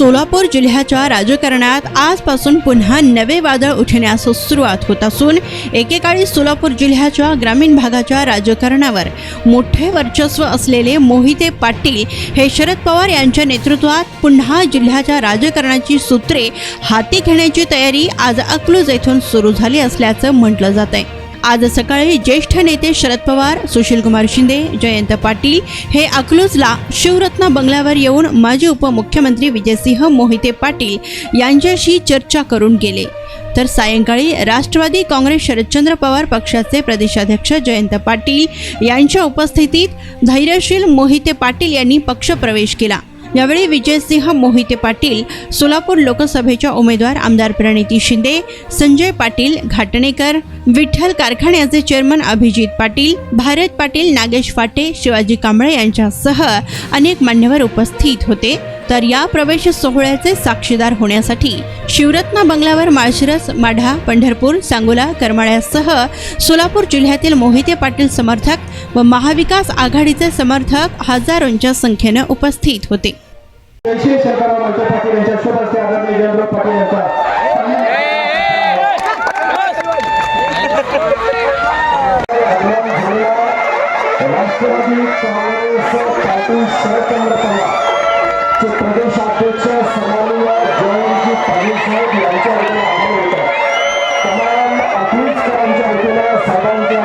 सोलापूर जिल्ह्याच्या राजकारणात आजपासून पुन्हा नवे वादळ उठण्यास सुरुवात होत असून एकेकाळी सोलापूर जिल्ह्याच्या ग्रामीण भागाच्या राजकारणावर मोठे वर्चस्व असलेले मोहिते पाटील हे शरद पवार यांच्या नेतृत्वात पुन्हा जिल्ह्याच्या राजकारणाची सूत्रे हाती घेण्याची तयारी आज अकलूज येथून सुरू झाली असल्याचं म्हटलं जात आहे। आज सकाळी ज्येष्ठ नेते शरद पवार, सुशीलकुमार शिंदे, जयंत पाटील हे अकलूजला शिवरत्न बंगल्यावर येऊन माजी उपमुख्यमंत्री विजयसिंह मोहिते पाटील यांच्याशी चर्चा करून गेले। तर सायंकाळी राष्ट्रवादी काँग्रेस शरदचंद्र पवार पक्षाचे प्रदेशाध्यक्ष जयंत पाटील यांच्या उपस्थितीत धैर्यशील मोहिते पाटील यांनी पक्षप्रवेश केला। यावेळी विजयसिंह मोहिते पाटील, सोलापूर लोकसभेच्या उमेदवार आमदार प्रणिती शिंदे, संजय पाटील घाटणेकर, विठ्ठल कारखान्याचे चेअरमन अभिजित पाटील, भारत पाटील, नागेश फाटे, शिवाजी कांबळे यांच्यासह अनेक मान्यवर उपस्थित होते। तर या प्रवेश सोहळ्याचे साक्षीदार होण्यासाठी शिवरत्न बंगल्यावर माळशिरस, माढा, पंढरपूर, सांगोला, करमाळ्यासह सोलापूर जिल्ह्यातील मोहिते पाटील समर्थक व महाविकास आघाडीचे समर्थक हजारोंच्या संख्येने उपस्थित होते। प्रदेशाध्यक्ष समानीय जयंतजी पाटील साहेब यांच्या वतीने आभार व्यक्त तमाम अकलूजकरांच्या वतीने सर्वांचे